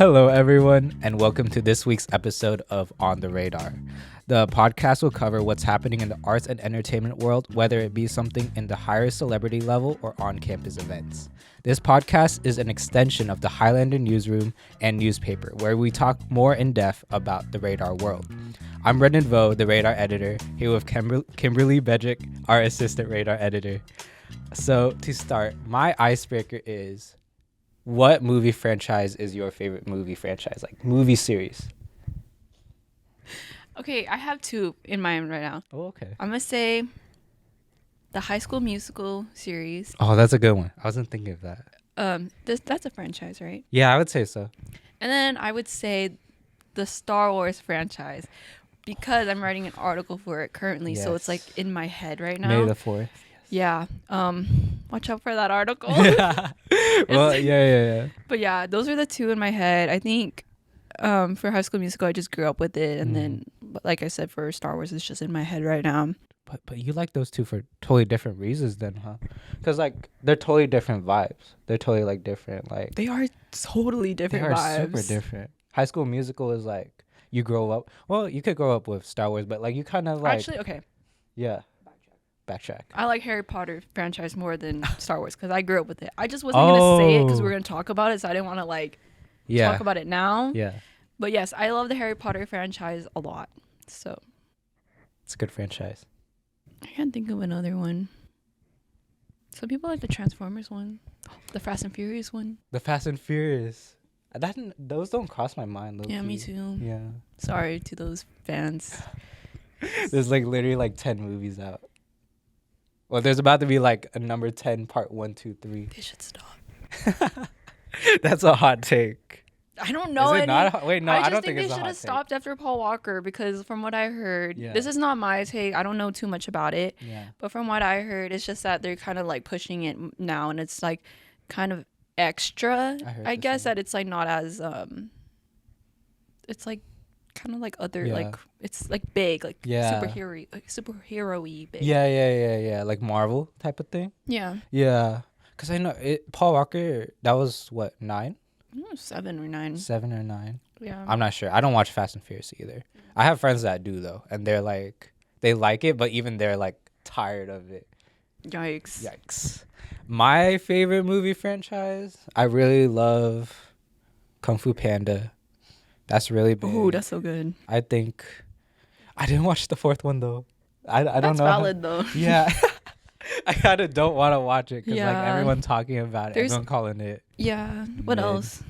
Hello, everyone, and welcome to this week's episode of On the Radar. The podcast will cover what's happening in the arts and entertainment world, whether it be something in the higher celebrity level or on-campus events. This podcast is an extension of the Highlander Newsroom and newspaper, where we talk more in depth about the Radar world. I'm Brendan Vo, the Radar editor, here with Kimberly Bejec, our assistant Radar editor. So to start, my icebreaker is, what movie franchise is your favorite movie franchise, like movie series? Okay, I have two in mind right now. Oh, okay. I'm going to say the High School Musical series. Oh, that's a good one. I wasn't thinking of that. That's a franchise, right? Yeah, I would say so. And then I would say the Star Wars franchise, because I'm writing an article for it currently, so it's like in my head right now. May the 4th. Yeah. Watch out for that article. Yeah. Well, yeah. But yeah, those are the two in my head. I think for High School Musical, I just grew up with it, and then, like I said, for Star Wars, it's just in my head right now. But you like those two for totally different reasons then, huh? Because, like, they're totally different vibes. They're totally, like, different. Like, they are totally different vibes. They are super different. High School Musical is, like, you grow up. Well, you could grow up with Star Wars, but, like, you kind of, like... Actually, okay. Yeah. Backtrack. I like Harry Potter franchise more than Star Wars because I grew up with it. I just wasn't going to say it because we were going to talk about it, so I didn't want to, like, talk about it now. Yeah. But, yes, I love the Harry Potter franchise a lot, so... It's a good franchise. I can't think of another one. Some people like the Transformers one. The Fast and Furious one. The Fast and Furious. Those don't cross my mind, low-key. Yeah, me too. Yeah. Sorry to those fans. There's, like, literally, like, 10 movies out. Well, there's about to be, like, a number 10, part 1, 2, 3. They should stop. That's a hot take. I don't know. Is it not? Wait, no, I don't think it's a hot take. They should have stopped after Paul Walker because from what I heard, this is not my take. I don't know too much about it. Yeah. But from what I heard, it's just that they're kind of, like, pushing it now, and it's, like, kind of extra. I guess that it's, like, not as, it's, like, kind of like other like it's like big, like superhero-y big. Yeah, like Marvel type of thing. Yeah, because I know Paul Walker, that was what, 9? 7 or 9. Yeah, I'm not sure. I don't watch Fast and Furious either. I have friends that do though, and they're like, they like it, but even they're like tired of it. Yikes. My favorite movie franchise, I really love Kung Fu Panda. That's really big. Ooh, that's so good. I think I didn't watch the 4th one though. I don't know. That's valid though. Yeah. I kind of don't want to watch it because like everyone's talking about it. Everyone calling it. Yeah. What else?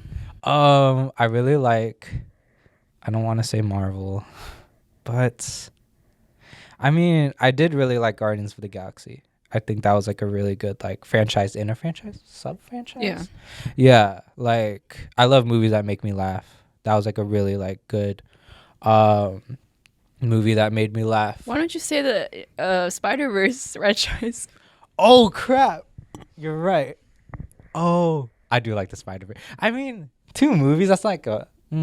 I really like, I don't want to say Marvel, but I mean, I did really like Guardians of the Galaxy. I think that was like a really good like franchise in a franchise, sub-franchise. Yeah. Like I love movies that make me laugh. That was like a really like good movie that made me laugh. Why don't you say the Spider-Verse franchise? Oh crap! You're right. Oh, I do like the Spider-Verse. I mean, 2 movies. That's like a. Why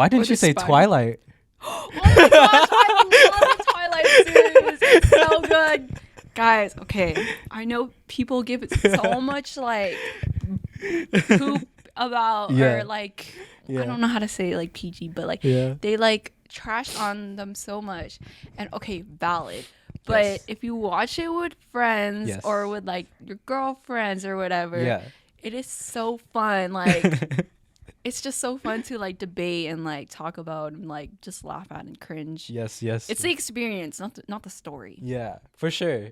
didn't you say Twilight? Oh my gosh! I love the Twilight series. It's so good, guys. Okay, I know people give it so much like poop about or like I don't know how to say like PG, but like they like trash on them so much. And okay, valid. But if you watch it with friends or with like your girlfriends or whatever, it is so fun. Like it's just so fun to like debate and like talk about and like just laugh at and cringe. Yes. It's the experience, not the story. Yeah, for sure.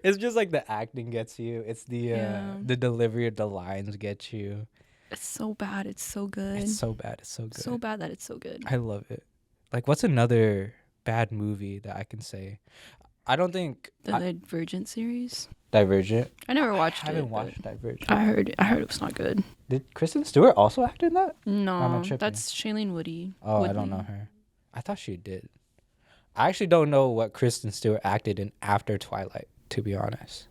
It's just like the acting gets you. It's the delivery of the lines gets you. It's so bad. It's so good. It's so bad. It's so good. So bad that it's so good. I love it. Like, what's another bad movie that I can say? I don't think the Divergent series. Divergent. I never watched it. I haven't watched Divergent. I heard it was not good. Did Kristen Stewart also act in that? No, that's Shailene Woodley. Oh, I don't know her. I thought she did. I actually don't know what Kristen Stewart acted in after Twilight, to be honest.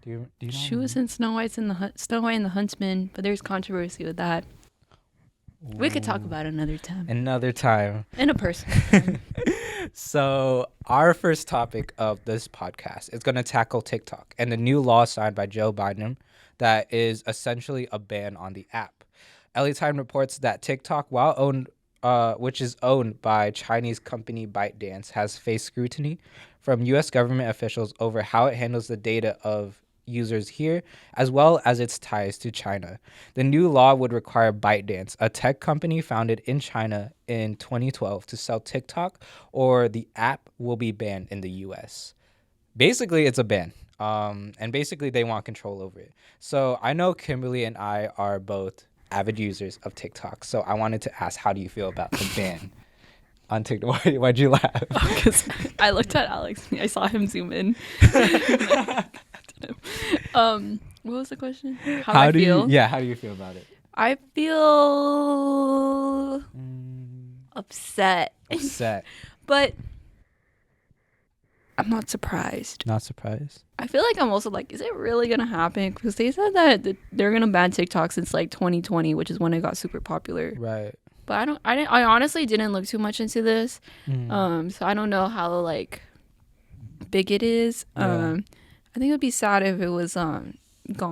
Do you know? She was in Snow White and the Huntsman, but there's controversy with that. Ooh. We could talk about it another time. In a person. So our first topic of this podcast is going to tackle TikTok and the new law signed by Joe Biden that is essentially a ban on the app. LA Time reports that TikTok, which is owned by Chinese company ByteDance, has faced scrutiny from U.S. government officials over how it handles the data of users here, as well as its ties to China. The new law would require ByteDance, a tech company founded in China in 2012, to sell TikTok, or the app will be banned in the U.S. Basically, it's a ban. And basically, they want control over it. So I know Kimberly and I are both avid users of TikTok. So I wanted to ask, how do you feel about the ban on TikTok? Why'd you laugh? Because I looked at Alex. I saw him zoom in. What was the question? How do I feel? How do you feel about it? I feel upset. But I'm not surprised. Not surprised? I feel like I'm also like, is it really going to happen? Because they said that they're going to ban TikTok since like 2020, which is when it got super popular. Right. But I honestly didn't look too much into this. So I don't know how like big it is. Yeah. I think it would be sad if it was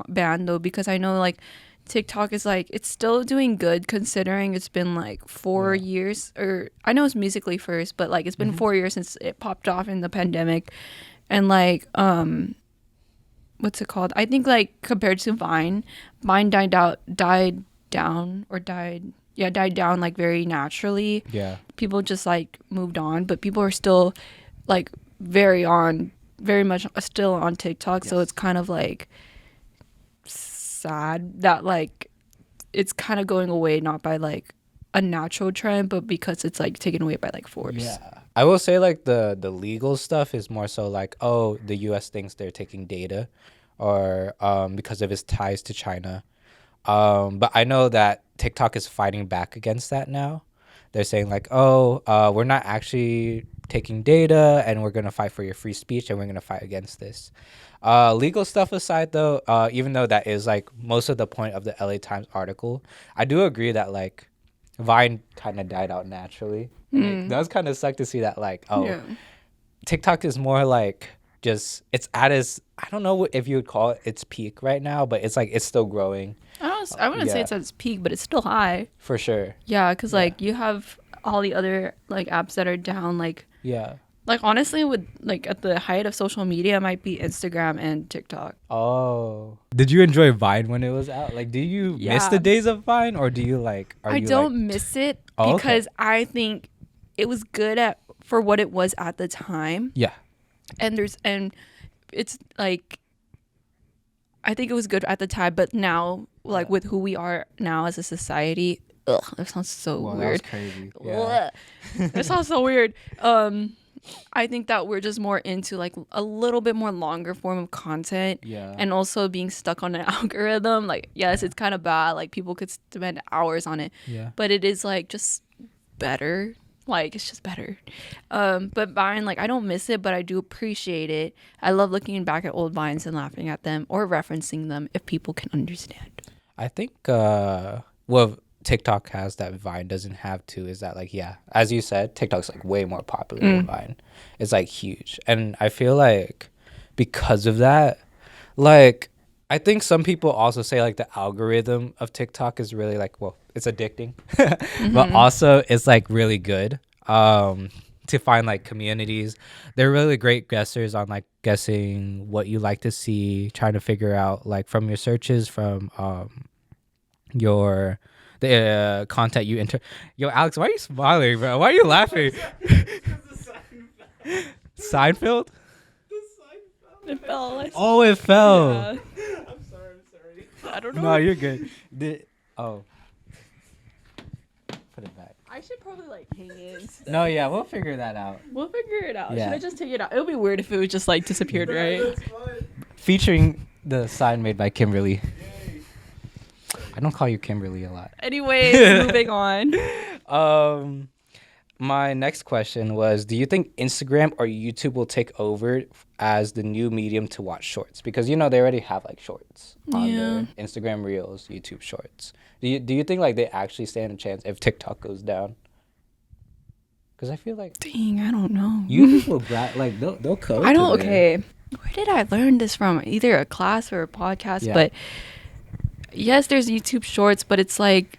banned though, because I know like TikTok is like, it's still doing good considering it's been like 4 years, or I know it's Musically first, but like it's been 4 years since it popped off in the pandemic. And like what's it called? I think like compared to Vine died down like very naturally. Yeah. People just like moved on, but people are still like very much still on TikTok. Yes. So it's kind of like sad that like it's kind of going away, not by like a natural trend, but because it's like taken away by like force. Yeah. I will say like the legal stuff is more so like, oh, the US thinks they're taking data, or because of its ties to China. But I know that TikTok is fighting back against that now. They're saying like, oh, we're not actually taking data, and we're going to fight for your free speech, and we're going to fight against this. Legal stuff aside, though, even though that is like most of the point of the LA Times article, I do agree that like Vine kind of died out naturally. It does kind of suck to see that like, TikTok is more like just, it's at its, I don't know if you would call it its peak right now, but it's like, it's still growing. I wouldn't say it's at its peak, but it's still high. For sure. Yeah, because like you have all the other like apps that are down, like like honestly with like at the height of social media, it might be Instagram and TikTok. Oh, did you enjoy Vine when it was out? Like, do you miss the days of Vine, or do you like, I don't miss it because I think it was good for what it was at the time. Yeah. And it's like, I think it was good at the time, but now like with who we are now as a society, that sounds so weird. That was crazy. Yeah. That sounds so weird. I think that we're just more into like a little bit more longer form of content, and also being stuck on an algorithm. Like, yes, it's kind of bad. Like people could spend hours on it, but it is like just better. Like it's just better. But Vine, like I don't miss it, but I do appreciate it. I love looking back at old Vines and laughing at them or referencing them if people can understand. I think what TikTok has that Vine doesn't have too is that like, as you said, TikTok's like way more popular than Vine. It's like huge. And I feel like because of that, like I think some people also say like the algorithm of TikTok is really like, well, it's addicting, but also it's like really good to find like communities. They're really great guessers on like guessing what you like to see, trying to figure out like from your searches, from the content you enter. Yo, Alex, why are you smiling, bro? Why are you laughing? Seinfeld? It fell. Oh, it fell. Yeah. I'm sorry. I don't know. No, you're good. Put it back. I should probably like hang it. No, we'll figure that out. We'll figure it out. Yeah. Should I just take it out? It would be weird if it was just like disappeared, right? That's fine. Featuring the sign made by Kimberly. Yay. I don't call you Kimberly a lot. Anyways, moving on. My next question was, do you think Instagram or YouTube will take over as the new medium to watch shorts? Because, you know, they already have, like, shorts on their Instagram Reels, YouTube Shorts. Do you think, like, they actually stand a chance if TikTok goes down? Because I feel like... Dang, I don't know. YouTube will, they'll code. I don't... Okay. Where did I learn this from? Either a class or a podcast, but yes, there's YouTube Shorts, but it's like,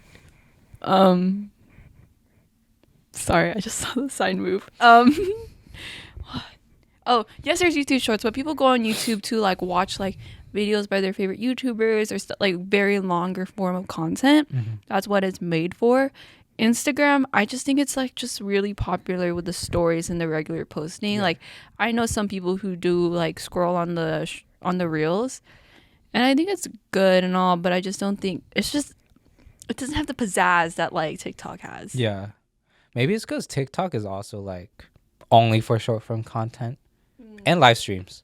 sorry, I just saw the sign move. What? Oh, yes, there's YouTube Shorts, but people go on YouTube to like watch like videos by their favorite YouTubers or like very longer form of content. That's what it's made for. Instagram, I just think it's like just really popular with the stories and the regular posting. Like I know some people who do like scroll on the reels, and I think it's good and all, but I just don't think it doesn't have the pizzazz that like TikTok has. Yeah. Maybe it's because TikTok is also like only for short form content and live streams.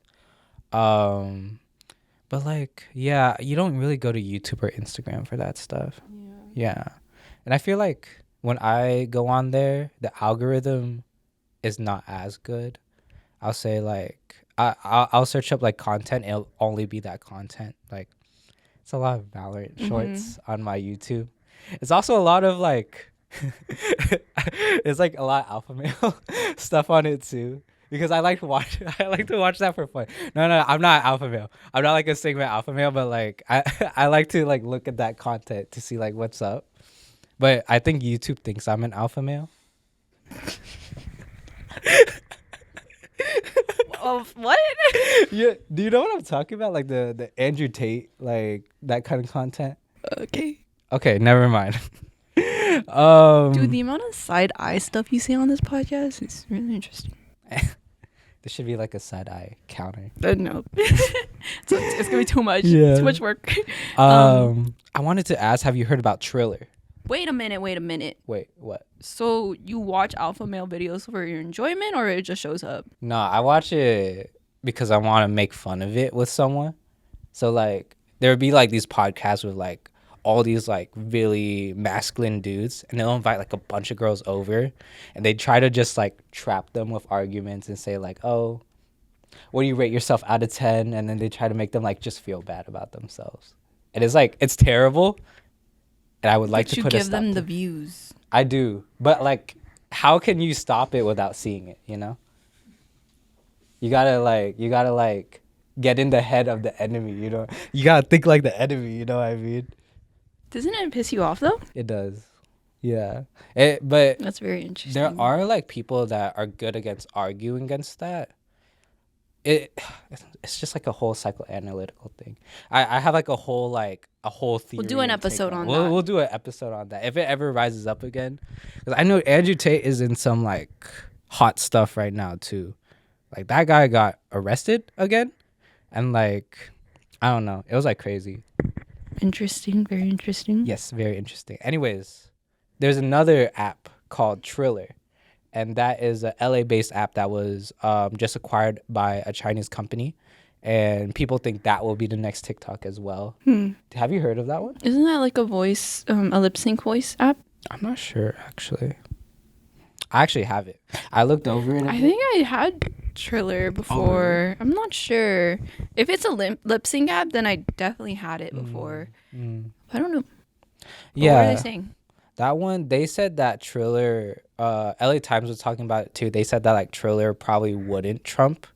But like, yeah, you don't really go to YouTube or Instagram for that stuff. Yeah. And I feel like when I go on there, the algorithm is not as good. I'll say like I'll search up like content. It'll only be that content. Like it's a lot of Valorant shorts on my YouTube. It's also a lot of like it's like a lot of alpha male stuff on it too. Because I like to watch that for fun. No, I'm not alpha male. I'm not like a Sigma alpha male, but like I like to like look at that content to see like what's up. But I think YouTube thinks I'm an alpha male. Oh, what? Yeah, do you know what I'm talking about? Like the Andrew Tate, like that kind of content. Okay, never mind. Dude, the amount of side eye stuff you see on this podcast is really interesting. There should be like a side eye counter. No. So it's gonna be too much. Yeah. Too much work. I wanted to ask, have you heard about Triller? Wait a minute. Wait, what? So you watch alpha male videos for your enjoyment, or it just shows up? No, I watch it because I want to make fun of it with someone. So like there would be like these podcasts with like all these like really masculine dudes, and they'll invite like a bunch of girls over, and they try to just like trap them with arguments and say like, oh, what do you rate yourself out of 10? And then they try to make them like just feel bad about themselves. And it's like, it's terrible. And I would like to put a stop you give them the to- views. I do, but like, how can you stop it without seeing it? You know, you gotta like get in the head of the enemy. You know, you gotta think like the enemy. You know what I mean? Doesn't it piss you off though? It does, yeah. But That's very interesting. there are like people that are good against arguing against that. It's just like a whole psychoanalytical thing. I have like a whole theory. We'll do an and take episode on we'll, that. We'll do an episode on that if it ever rises up again. Because I know Andrew Tate is in some like hot stuff right now too. Like that guy got arrested again, and like I don't know, it was like crazy. Interesting, very interesting. Yes, very interesting. Anyways, there's another app called Triller. And that is a LA-based app that was just acquired by a Chinese company. And people think that will be the next TikTok as well. Have you heard of that one? Isn't that like a voice, a lip sync voice app? I'm not sure, actually. I actually have it. I looked over it. I think I had Triller before. I'm not sure. If it's a lip sync app, then I definitely had it before. I don't know. Yeah. What were they saying? That one, they said that Triller, LA Times was talking about it too. They said that like Triller probably wouldn't trump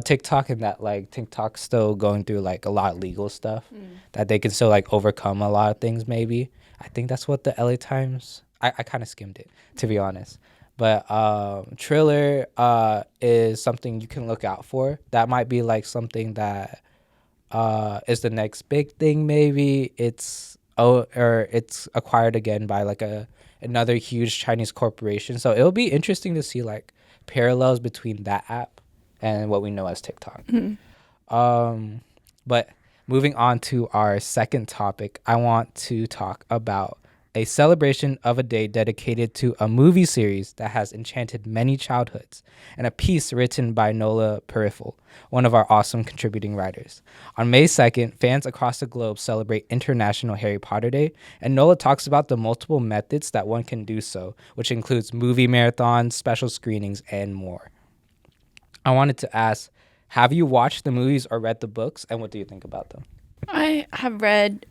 TikTok, and that like TikTok's still going through like a lot of legal stuff, that they can still like overcome a lot of things maybe. I think that's what the LA Times, I kind of skimmed it to be honest. But Triller is something you can look out for. That might be like something that is the next big thing maybe. It's acquired again by like another huge Chinese corporation. So it'll be interesting to see like parallels between that app and what we know as TikTok. But moving on to our second topic, I want to talk about a celebration of a day dedicated to a movie series that has enchanted many childhoods, and a piece written by Nola Perifel, one of our awesome contributing writers. On May 2nd, fans across the globe celebrate International Harry Potter Day, and Nola talks about the multiple methods that one can do so, which includes movie marathons, special screenings, and more. I wanted to ask, have you watched the movies or read the books, and what do you think about them? I have read,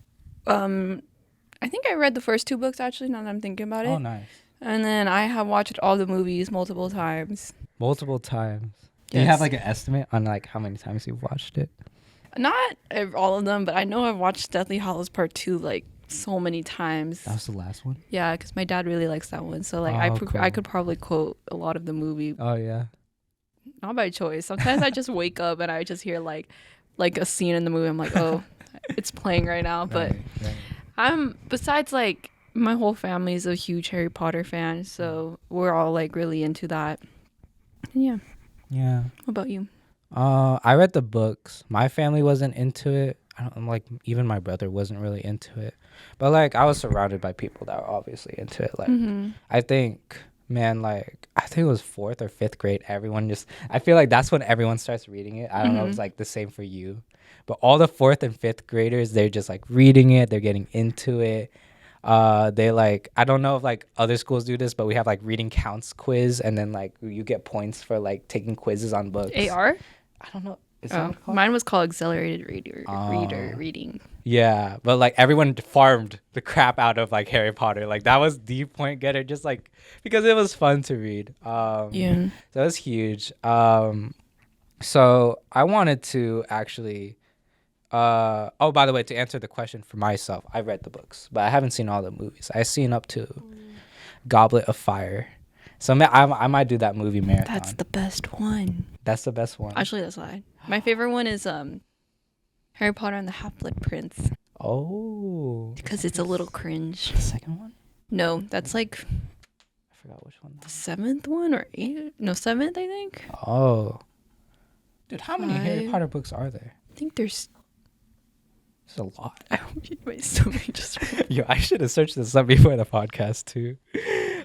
I think I read the first two books actually, now that I'm thinking about it. Oh, nice. And then I have watched all the movies multiple times. Multiple times. Do you Yes. have like an estimate on like how many times you've watched it? Not all of them, but I know I've watched Deathly Hallows Part 2 like so many times. That was the last one. Yeah, because my dad really likes that one. So like Cool. I could probably quote a lot of the movie. Oh yeah. Not by choice. Sometimes I just wake up and I just hear like a scene in the movie. I'm like, oh, it's playing right now. But Right. besides like my whole family is a huge Harry Potter fan, so we're all like really into that. And yeah. Yeah. What about you? I read the books. My family wasn't into it. Like even my brother wasn't really into it. But like I was surrounded by people that were obviously into it. Like I think, man, like I think it was 4th or 5th grade. Everyone I feel like that's when everyone starts reading it. I don't know if it's like the same for you. But all the 4th and 5th graders, they're just like reading it, they're getting into it. They like, I don't know if like other schools do this, but we have like reading counts quiz, and then like you get points for like taking quizzes on books. AR? I don't know. Is that what it's called? Mine was called Accelerated Reader Reading. Yeah, but like everyone farmed the crap out of like Harry Potter. Like that was the point getter, just like because it was fun to read. Yeah. So it was huge. So I wanted to actually oh, by the way, to answer the question for myself, I read the books, but I haven't seen all the movies. I've seen up to Goblet of Fire. So I might do that movie marathon. That's the best one. That's the best one. Actually, that's why. My favorite one is Harry Potter and the Half-Blood Prince. Oh. Because it's a little cringe. The second one? No, that's like I forgot which one. the 7th one or 8th? No, 7th, I think. Oh. Dude, how many Harry 5. Potter books are there? I think there's... There's a lot. My stomach just... Yo, I should have searched this up before the podcast too.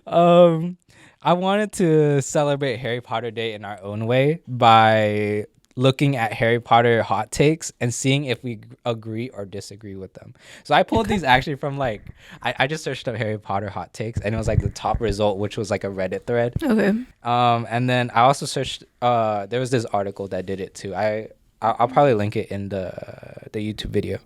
I wanted to celebrate Harry Potter Day in our own way by looking at Harry Potter hot takes and seeing if we agree or disagree with them. So I pulled these actually from like I just searched up Harry Potter hot takes, and it was like the top result, which was like a Reddit thread. Okay. And then I also searched there was this article that did it too. I'll probably link it in the YouTube video.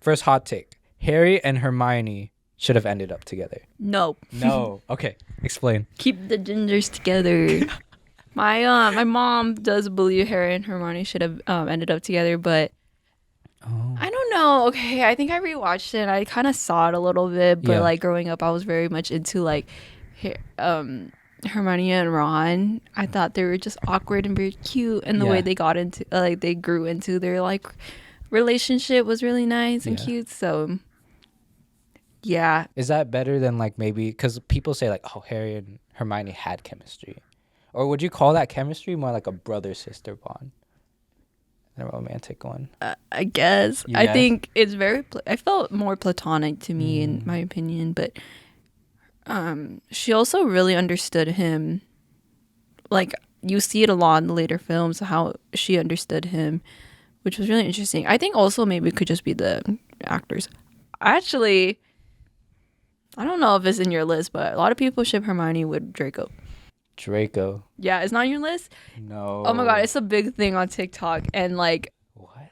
First hot take: Harry and Hermione should have ended up together. No. No. Okay, explain. Keep the gingers together. My mom does believe Harry and Hermione should have ended up together, but I don't know. Okay, I think I rewatched it and I kind of saw it a little bit, but like growing up, I was very much into like Hermione and Ron. I thought they were just awkward and very cute, and the way they got into like they grew into their like relationship was really nice and cute. So yeah. Is that better than like maybe because people say like, oh, Harry and Hermione had chemistry, or would you call that chemistry more like a brother sister bond, a romantic one? I guess. Yeah. I think it's very. I felt more platonic to me, in my opinion, but she also really understood him. Like you see it a lot in the later films, how she understood him, which was really interesting. I think also maybe it could just be the actors. Actually, I don't know if it's in your list, but a lot of people ship Hermione with Draco. Draco. Yeah, it's not on your list? No. Oh my god, it's a big thing on TikTok and like What?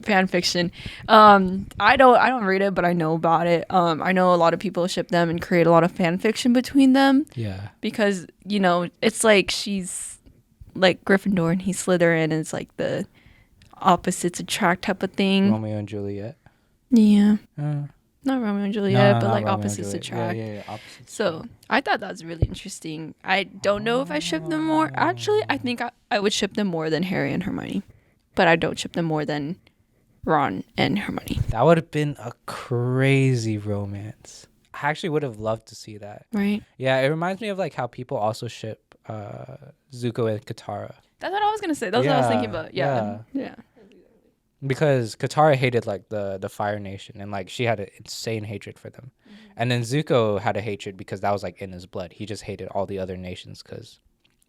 fan fiction. I don't read it, but I know about it. I know a lot of people ship them and create a lot of fan fiction between them. Yeah. Because, you know, it's like she's like Gryffindor and he's Slytherin, and it's like the opposites attract type of thing. Romeo and Juliet. Yeah. Not Romeo and Juliet, but like Romeo and opposites Juliet. attract. Yeah, opposites. So I thought that was really interesting. I don't know if I ship them more. Actually, I think I would ship them more than Harry and Hermione, but I don't ship them more than Ron and Hermione. That would have been a crazy romance. I actually would have loved to see that. Right? Yeah, it reminds me of like how people also ship Zuko and Katara. That's what I was gonna say. That's what I was thinking about. Yeah. Because Katara hated like the Fire Nation, and like she had an insane hatred for them. And then Zuko had a hatred because that was like in his blood. He just hated all the other nations because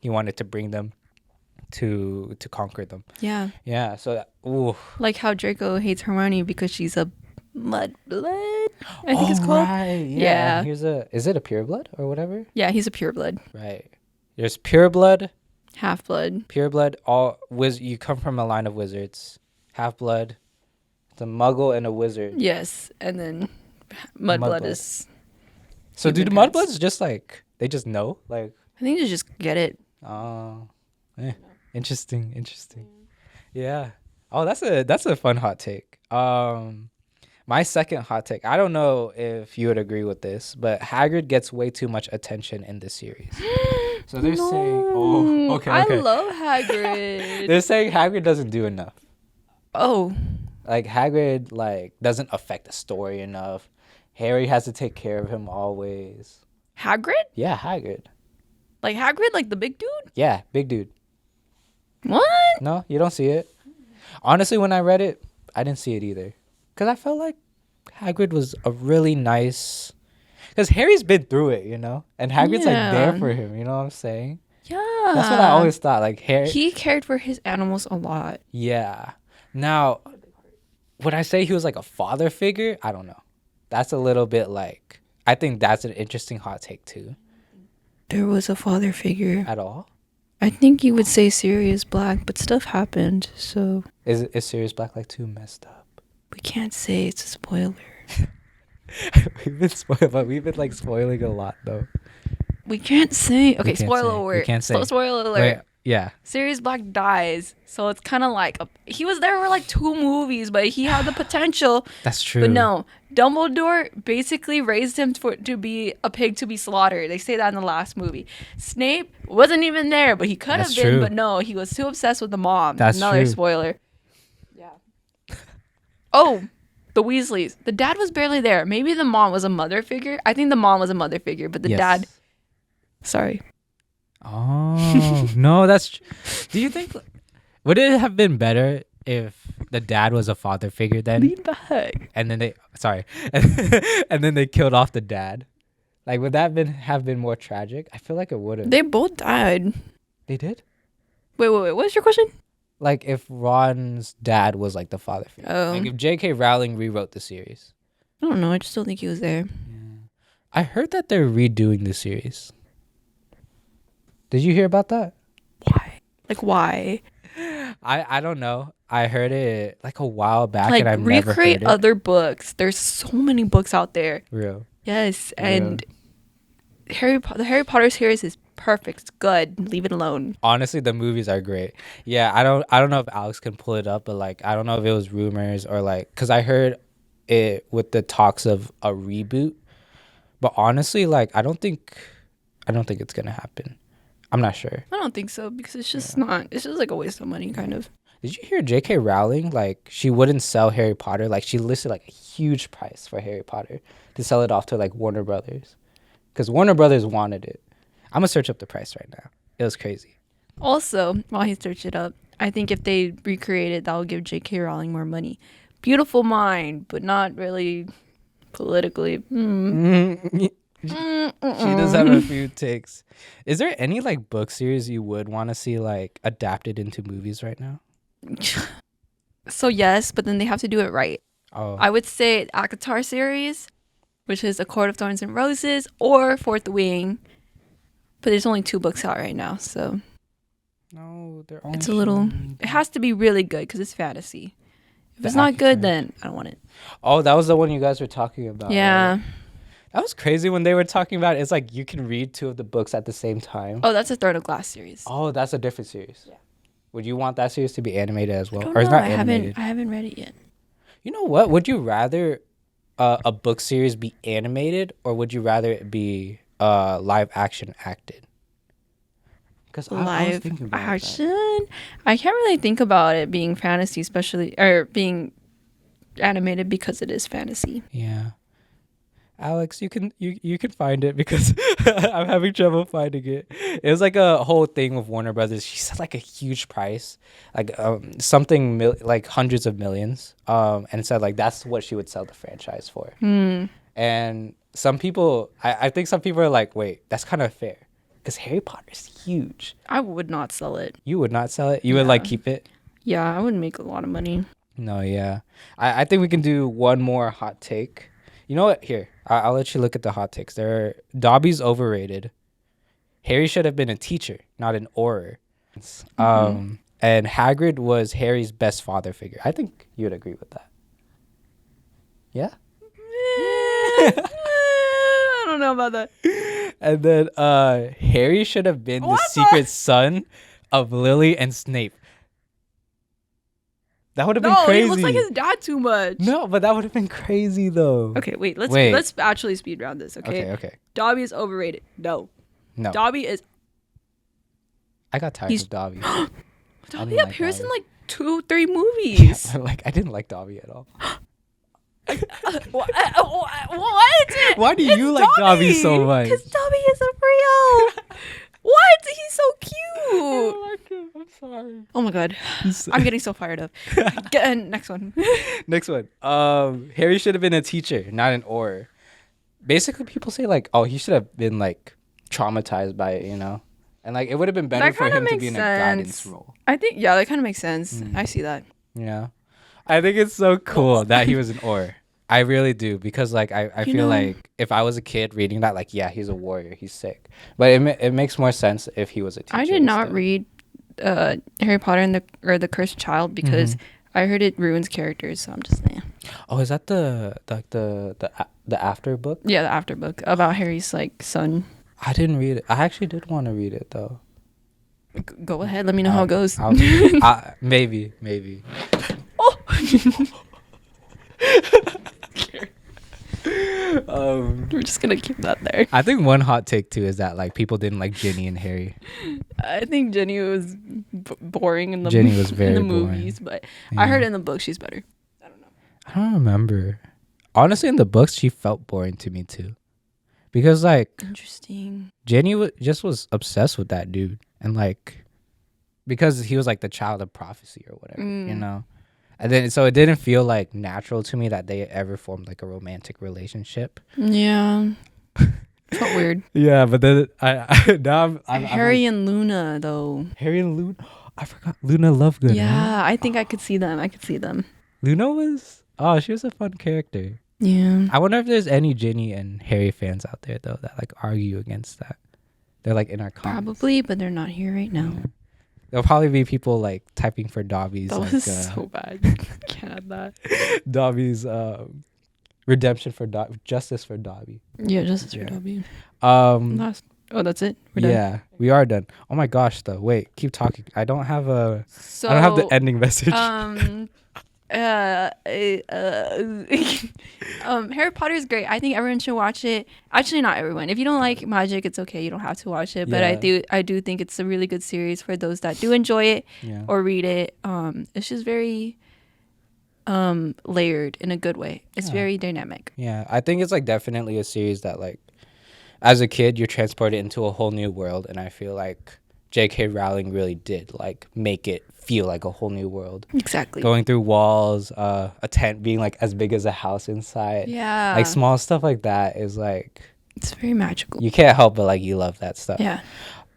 he wanted to bring them to conquer them. Yeah. Yeah. So ooh. Like how Draco hates Hermione because she's a mudblood. I think it's called. Right. Yeah. Is it a pureblood or whatever? Yeah, he's a pureblood. Right. There's pureblood, Half-blood. pureblood. You come from a line of wizards. Half-blood, it's a muggle and a wizard. Yes, and then mudblood Mudblood. is. So do the human mudbloods just like they just know like? I think you just get it. Oh, interesting. Yeah. Oh, that's a fun hot take. My second hot take. I don't know if you would agree with this, but Hagrid gets way too much attention in this series. So they're saying, oh, okay, I okay. love Hagrid. They're saying Hagrid doesn't do enough. Oh, Like Hagrid like doesn't affect the story enough. Harry has to take care of him always. Hagrid? Yeah, Hagrid. Like Hagrid, like the big dude? Yeah, big dude. What? No, you don't see it. Honestly, when I read it, I didn't see it either. Because I felt like Hagrid was a really nice... Because Harry's been through it, you know? And Hagrid's like there for him, you know what I'm saying? Yeah. That's what I always thought. Like Harry... He cared for his animals a lot. Yeah. Now, would I say he was like a father figure? I don't know. That's a little bit like... I think that's an interesting hot take too. There was a father figure. At all? I think you would say Sirius Black, but stuff happened, so... Is Sirius Black like too messed up? We can't say it's a spoiler. We've been spoiled, but we've been like spoiling a lot though. We can't say... Okay, can't spoiler say. alert. We can't say. Spoiler alert. Wait, yeah. Sirius Black dies, so it's kind of like... he was there for like 2 movies, but he had the potential. That's true. But no, Dumbledore basically raised him to be a pig to be slaughtered. They say that in the last movie. Snape wasn't even there, but he could have been. true. But no, he was too obsessed with the mom. That's Another true. spoiler. Yeah. Oh, the Weasleys. The dad was barely there. Maybe the mom was a mother figure. I think the mom was a mother figure, but the Yes. dad... Sorry. Oh, no, that's... Do you think... Would it have been better if the dad was a father figure then? Lean back. And then they... Sorry. And then they killed off the dad? Like, would that have been more tragic? I feel like it would have. They both died. They did? Wait. What's your question? Like, if Ron's dad was, like, the father figure. Oh. Like, if J.K. Rowling rewrote the series. I don't know. I just don't think he was there. I heard that they're redoing the series. Did you hear about that? Why? Like, why? I don't know. I heard it like a while back, Like, and I've never recreate heard it. other books. There's so many books out there. Real. Yes, and the Harry Potter series is perfect. It's good. Leave it alone. Honestly, the movies are great. Yeah, I don't know if Alex can pull it up, but like I don't know if it was rumors or like because I heard it with the talks of a reboot. But honestly, like I don't think it's gonna happen. I'm not sure. I don't think so because it's just not. It's just like a waste of money, kind of. Did you hear J.K. Rowling? Like she wouldn't sell Harry Potter. Like she listed like a huge price for Harry Potter to sell it off to like Warner Brothers, because Warner Brothers wanted it. I'm gonna search up the price right now. It was crazy. Also, while he searched it up, I think if they recreate it, that will give J.K. Rowling more money. Beautiful mind, but not really politically. She does have a few takes. Is there any like book series you would want to see like adapted into movies right now? So yes, but then they have to do it right. Oh, I would say ACOTAR series, which is A Court of Thorns and Roses, or Fourth Wing. But there's only 2 books out right now, so no, they're it's a little... It has to be really good because it's fantasy. If it's not good, then I don't want it. Oh, that was the one you guys were talking about. Yeah. Right? That was crazy when they were talking about it. It's like you can read 2 of the books at the same time. Oh, that's a Throne of Glass series. Oh, that's a different series. Yeah. Would you want that series to be animated as well? I don't Or it's know. not animated? I haven't read it yet. You know what? Would you rather a book series be animated, or would you rather it be live action acted? Because I was Live thinking about that. action? I can't really think about it being fantasy, especially, or being animated because it is fantasy. Yeah. Alex, you can find it because I'm having trouble finding it. It was like a whole thing with Warner Brothers. She said like a huge price, like something like hundreds of millions, and said like that's what she would sell the franchise for. And some people, I think some people are like, wait, that's kind of fair because Harry Potter's huge. I would not sell it. You would not sell it. You would like keep it. Yeah, I would make a lot of money. No, yeah. I think we can do one more hot take. You know what? Here, I'll let you look at the hot takes. Dobby's overrated. Harry should have been a teacher, not an orer. And Hagrid was Harry's best father figure. I think you would agree with that. Yeah? I don't know about that. And then Harry should have been the secret son of Lily and Snape. That would have been No, crazy. he looks like his dad too much. No, but that would have been crazy though. Okay, let's actually speed round this. Okay. Dobby is overrated. No. Dobby is. I got tired of Dobby. Dobby appears in like 2-3 movies. Yeah, like I didn't like Dobby at all. What? Why do you like Dobby so much? Because Dobby is a real. What? He's so cute. I like him. I'm sorry. Oh my god, I'm getting so fired up. Next one. Next one. Harry should have been a teacher, not an or. Basically, people say like, oh, he should have been like traumatized by it, you know, and like it would have been better for him to be in a guidance role. I think that kind of makes sense. I see that. Yeah, I think it's so cool that he was an or. I really do, because like I feel like if I was a kid reading that, like, yeah, he's a warrior, he's sick, but it makes more sense if he was a teacher. I did not read Harry Potter and the Cursed Child because I heard it ruins characters, so I'm just saying. Oh, is that the after book? Yeah, the after book about Harry's like son. I didn't read it. I actually did want to read it though. Go ahead, let me know how it goes. Maybe. Oh. We're just gonna keep that there. I think one hot take too is that like people didn't like Ginny and Harry. I think Ginny was boring in the Ginny was very in the boring. movies, but I heard in the book she's better. I don't know. I don't remember. Honestly, in the books she felt boring to me too, because like interesting. Ginny was obsessed with that dude, and like because he was like the child of prophecy or whatever, you know. And then, so it didn't feel like natural to me that they ever formed like a romantic relationship. Yeah, felt weird. Yeah, but then I'm Harry and Luna though. Harry and Luna, I forgot Luna Lovegood. Yeah, right? I think I could see them. Luna she was a fun character. Yeah. I wonder if there's any Ginny and Harry fans out there though that like argue against that. They're like in our comments. Probably, but they're not here right now. Yeah. There'll probably be people like typing for Dobby's. That like, was so bad. Can't have that. Dobby's redemption for justice for Dobby. Yeah, justice for Dobby. That's it. We're done. Yeah, we are done. Oh my gosh, though. Wait, keep talking. I don't have the ending message. Harry Potter is great. I think everyone should watch it. Actually, not everyone. If you don't like magic, it's okay. You don't have to watch it. But I do think it's a really good series for those that do enjoy it or read it. It's just very layered in a good way. It's very dynamic. Yeah, I think it's like definitely a series that like as a kid you're transported into a whole new world, and I feel like J.K. Rowling really did like make it feel like a whole new world. Exactly. Going through walls, a tent being like as big as a house inside. Yeah. Like small stuff like that is like, it's very magical. You can't help but like you love that stuff. Yeah.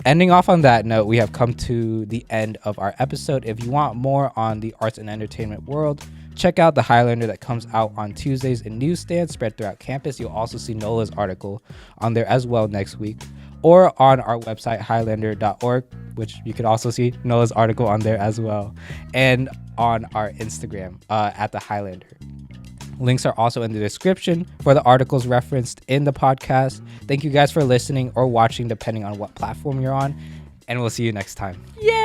Ending off on that note, we have come to the end of our episode. If you want more on the arts and entertainment world, check out the Highlander that comes out on Tuesdays in newsstands spread throughout campus. You'll also see Nola's article on there as well next week, or on our website, highlander.org, which you could also see Nola's article on there as well, and on our Instagram at the Highlander. Links are also in the description for the articles referenced in the podcast. Thank you guys for listening or watching, depending on what platform you're on, and we'll see you next time. Yay!